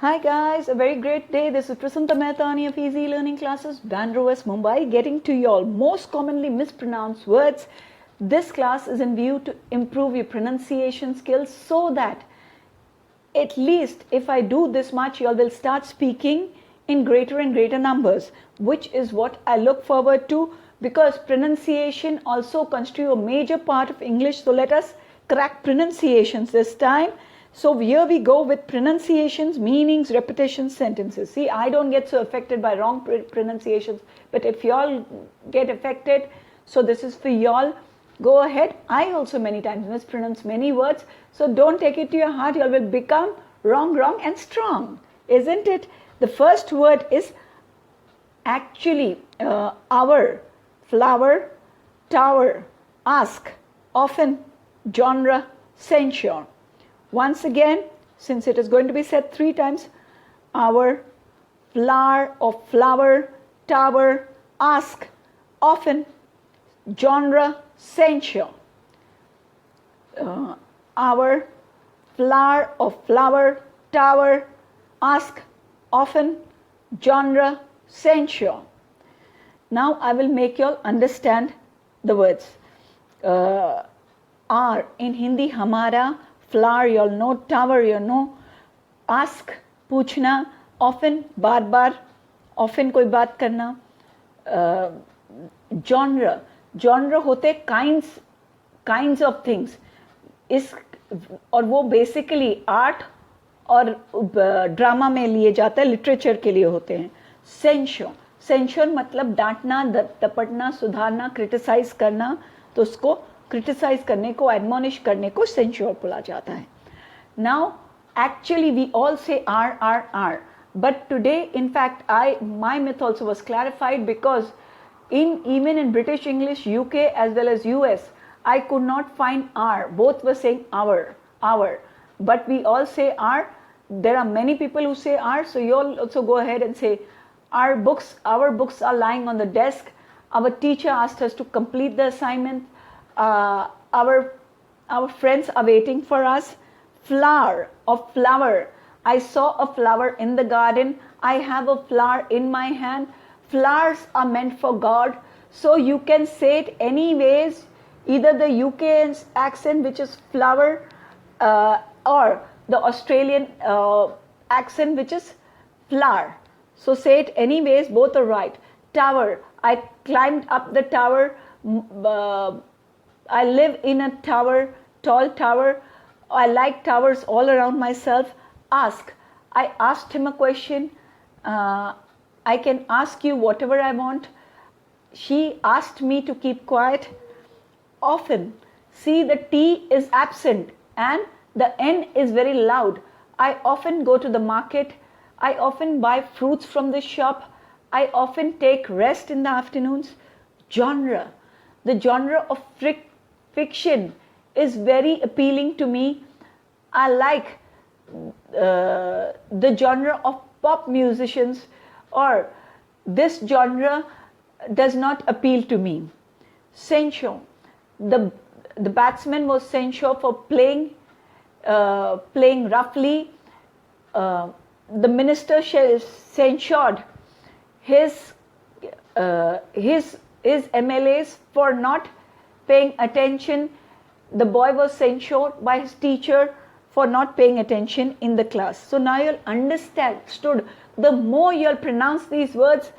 Hi guys, a very great day. This is Prasanta Mehtani of Easy Learning Classes, Bandra West, Mumbai, getting to your most commonly mispronounced words. This class is in view to improve your pronunciation skills so that at least if I do this much, you all will start speaking in greater and greater numbers, which is what I look forward to, because pronunciation also constitutes a major part of English. So let us crack pronunciations this time. So here we go with pronunciations, meanings, repetitions, sentences. See, I don't get so affected by wrong pronunciations, but if y'all get affected, so this is for y'all. Go ahead. I also many times mispronounce many words, so don't take it to your heart. Y'all will become wrong, and strong, isn't it? The first word is actually hour, flower, tower, ask, often, genre, censure. Once again, since it is going to be said 3 times, hour, flower or flower, tower, ask, often, genre, censure. Hour, flower or flower, tower, ask, often, genre, censure. Now I will make you all understand the words. Are in Hindi hamara, flower you all know, tower you know, ask पूछना, often बार बार, often कोई बात करना, genre, genre होते kinds of things, इस और वो basically art और drama में लिए जाता है, लिटरेचर के लिए होते हैं. सेंश्योर मतलब डांटना, दपटना, सुधारना, क्रिटिसाइज करना, तो उसको क्रिटिसाइज करने को, एडमोनिश करने को सेंश्योर बोला जाता है. Now actually we all say are, but today in fact my myth also was clarified, because even in British English, UK as well as US, I could not find are. Both were saying our, but we all say are. There are many people who say are, so you all also go ahead and say our books are lying on the desk. Our teacher asked us to complete the assignment. Our friends are waiting for us. Flower or flower. I saw a flower in the garden. I have a flower in my hand. Flowers are meant for God. So you can say it any ways, either the UK accent, which is flower, or the Australian accent, which is flower. So say it any ways, both are right. Tower. I climbed up the tower. I live in a tower, tall tower. I like towers all around myself. Ask. I asked him a question. I can ask you whatever I want. She asked me to keep quiet. Often. See, the T is absent and the N is very loud. I often go to the market. I often buy fruits from the shop. I often take rest in the afternoons. Genre. The genre of fiction is very appealing to me. I like the genre of pop musicians, or this genre does not appeal to me. Censure. The batsman was censured for playing roughly. The minister censured his MLAs for not paying attention. The boy was censured by his teacher for not paying attention in the class. So now you'll understood. The more you'll pronounce these words,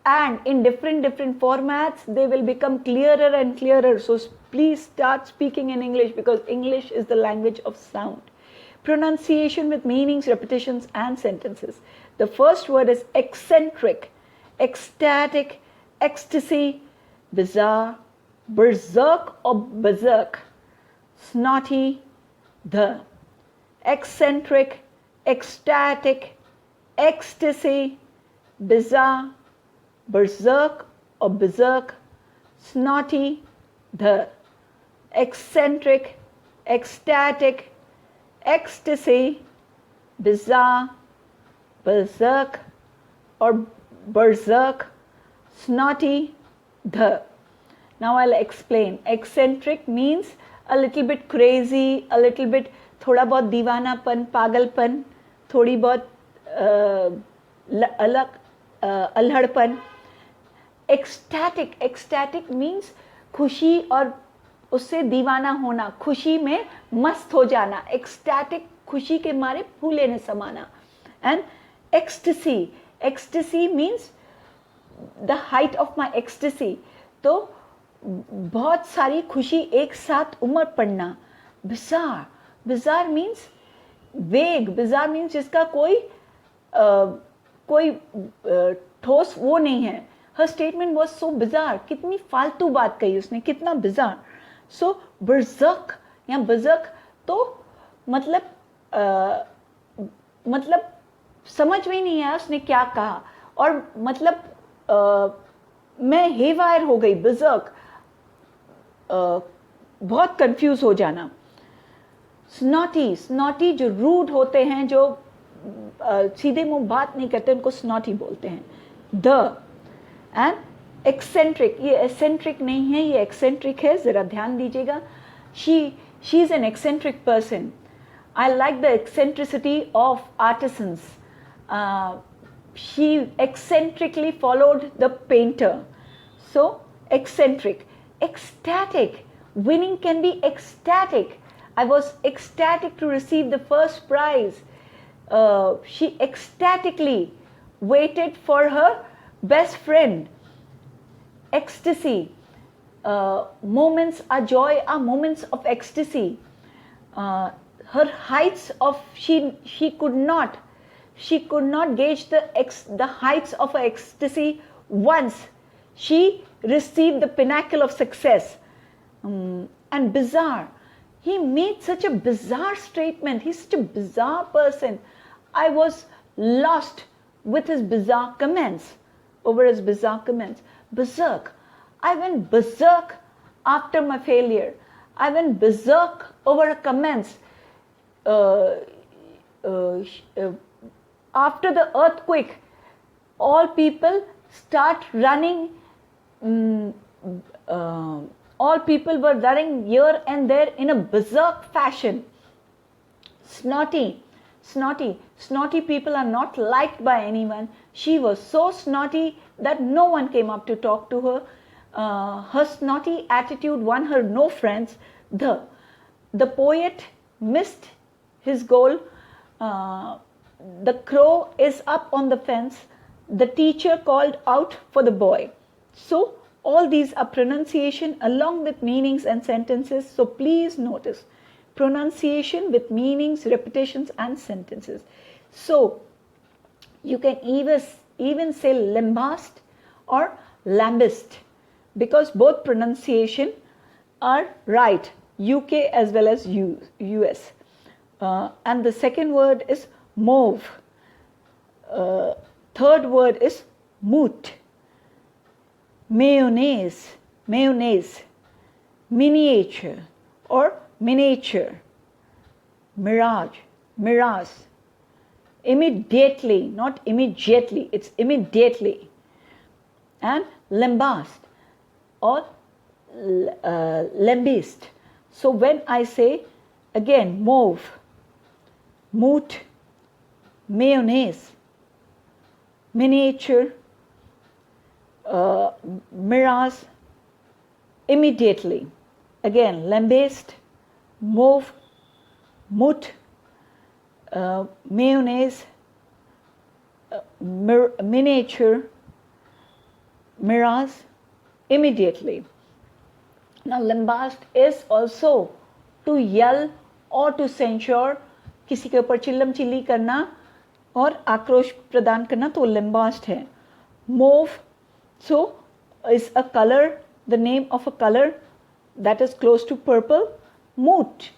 and in different formats, they will become clearer and clearer. So please start speaking in English, because English is the language of sound. Pronunciation with meanings, repetitions, and sentences. The first word is eccentric, ecstatic, ecstasy, bizarre, berserk or berserk, snotty, the. Eccentric, ecstatic, ecstasy, bizarre, berserk or berserk, snotty, the. Eccentric, ecstatic, ecstasy, bizarre, berserk or berserk, snotty, the. Now I'll explain. Eccentric means a little bit crazy, a little bit, थोड़ा बहुत दीवानापन, पागलपन, थोड़ी बहुत अलग अल्हड़पन. Ecstatic means खुशी और उससे दीवाना होना, खुशी में मस्त हो जाना. एक्सटैटिक, खुशी के मारे फूले न समाना. And ecstasy means the height of my ecstasy. तो बहुत सारी खुशी एक साथ उमड़ पड़ना. बिजार मीन्स वेग. बिजार मीन्स जिसका कोई ठोस वो नहीं है. हर स्टेटमेंट वॉज सो बिजार. कितनी फालतू बात कही उसने, कितना बिजार. सो बर्ज़क या बज़क तो मतलब समझ में नहीं आया उसने क्या कहा. और मतलब मैं हेवायर हो गई. बज़क बहुत कंफ्यूज हो जाना. स्नॉटी जो रूड होते हैं, जो सीधे मुंह बात नहीं करते, उनको स्नॉटी बोलते हैं. एंड एक्सेंट्रिक, ये एसेंट्रिक नहीं है, ये एक्सेंट्रिक है. जरा ध्यान दीजिएगा. She is an eccentric person. I like the eccentricity of artisans. She eccentrically followed the painter. So, eccentric. Ecstatic. Winning can be ecstatic. I was ecstatic to receive the first prize. She ecstatically waited for her best friend. Ecstasy. Moments of joy are moments of ecstasy. Her heights of she could not gauge the heights of her ecstasy once she received the pinnacle of success. And bizarre, he made such a bizarre statement. He's such a bizarre person. I was lost with his bizarre comments. Berserk. I went berserk after my failure. I went berserk over her comments. After the earthquake, all people start running. All people were running here and there in a berserk fashion. Snotty people are not liked by anyone. She was so snotty that no one came up to talk to her. Her snotty attitude won her no friends. The poet missed his goal. The crow is up on the fence. The teacher called out for the boy. So all these are pronunciation along with meanings and sentences. So please notice pronunciation with meanings, repetitions and sentences. So you can even say lambast or lambist, because both pronunciation are right, UK as well as US. And the second word is mauve. Third word is moot. Mayonnaise. Miniature or miniature. Mirage. Immediately, not immediately, it's immediately. And lambast or lambist. So when I say again mauve, moot, mayonnaise, miniature, mirage, immediately. Again, lambast, mauve, moot, mayonnaise, miniature, mirage, immediately. Now, lambast is also to yell or to censure, किसी के ऊपर चिल्लम chilli करना और आक्रोश प्रदान करना, तो lambast है. Mauve, so is a color, the name of a color that is close to purple. Moot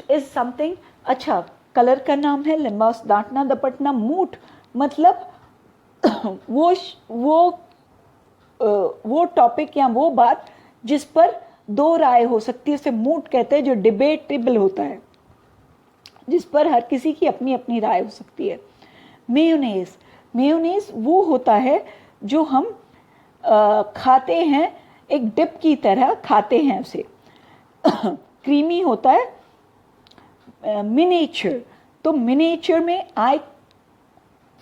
is something, अच्छा कलर का नाम है. lambast डांटना दपटना. moot मतलब वो टॉपिक या वो बात जिस पर दो राय हो सकती है, उसे मूट कहते हैं. जो डिबेटेबल होता है, जिस पर हर किसी की अपनी अपनी राय हो सकती है. मेयोनेज़ वो होता है जो हम खाते हैं, एक डिप की तरह खाते हैं उसे. क्रीमी होता है. मिनिएचर, तो मिनिएचर में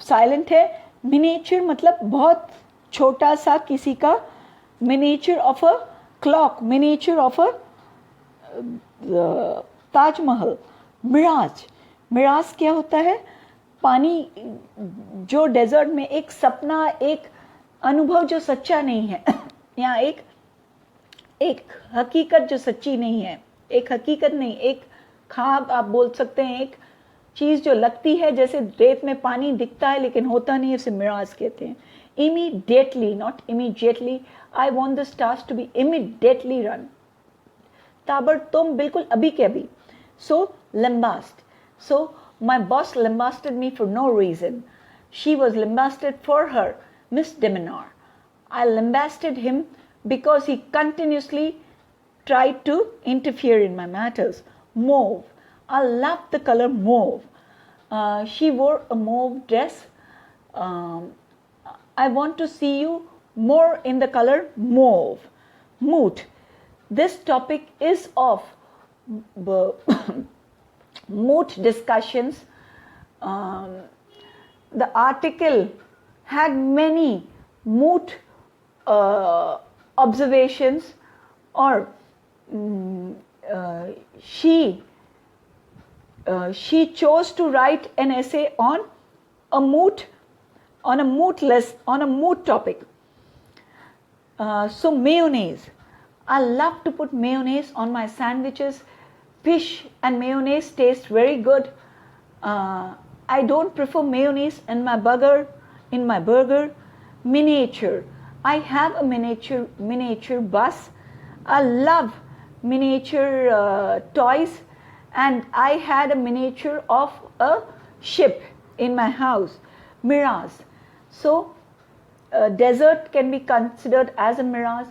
साइलेंट है. मिनिएचर मतलब बहुत छोटा सा किसी का, miniature of a clock, miniature of a Taj Mahal. Mirage, mirage क्या होता है? पानी जो डेजर्ट में एक सपना, एक अनुभव जो सच्चा नहीं है या एक हकीकत जो सच्ची नहीं है, एक हकीकत नहीं, एक ख्वाब आप बोल सकते हैं, एक चीज़ जो लगती है जैसे रेत में पानी दिखता है लेकिन होता नहीं है, उसे मिराज कहते हैं. Immediately, not immediately, I want the stars to be immediately run, ताबड़तोड़, बिल्कुल अभी के अभी. सो लम्बास्ट, सो my boss lambasted me for no reason. She was lambasted for her misdemeanor. I lambasted him because he continuously tried to interfere in my matters. Mauve, I love the color mauve. She wore a mauve dress. I want to see you more in the color mauve. Moot, this topic is of moot discussions. The article had many moot observations, or she chose to write an essay on a moot topic. So mayonnaise, I love to put mayonnaise on my sandwiches. Fish and mayonnaise taste very good. I don't prefer mayonnaise in my burger. Miniature, I have a miniature bus. I love miniature toys, and I had a miniature of a ship in my house. Mirage, so desert can be considered as a mirage.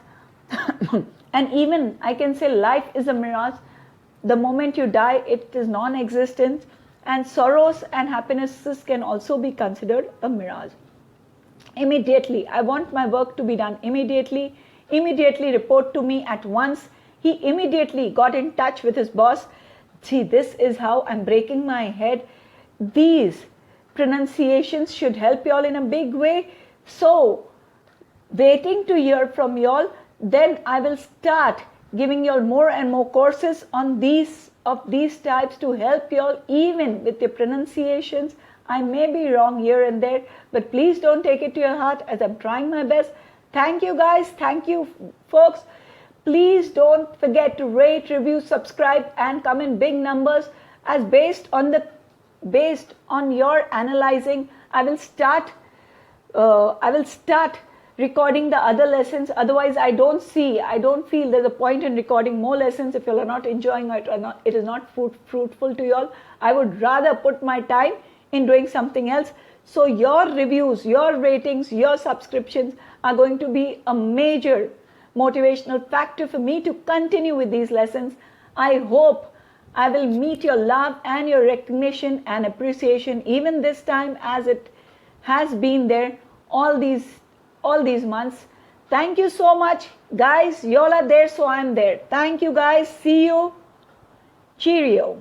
And even I can say life is a mirage. The moment you die, it is non-existent, and sorrows and happinesses can also be considered a mirage. Immediately, I want my work to be done immediately. Immediately report to me at once. He immediately got in touch with his boss. See, this is how I'm breaking my head. These pronunciations should help you all in a big way. So, waiting to hear from you all. Then I will start giving you all more and more courses on these types to help you all even with your pronunciations. I may be wrong here and there, but please don't take it to your heart as I'm trying my best. Thank you guys, thank you folks. Please don't forget to rate, review, subscribe, and come in big numbers. As based on your analyzing, I will start recording the other lessons. Otherwise, I don't feel there's a point in recording more lessons if you are not enjoying it, or not, it is not fruitful to you all. I would rather put my time in doing something else. So your reviews, your ratings, your subscriptions are going to be a major motivational factor for me to continue with these lessons. I hope I will meet your love and your recognition and appreciation even this time, as it has been there all these months. Thank you so much, guys. You all are there, so I'm there. Thank you, guys. See you. Cheerio.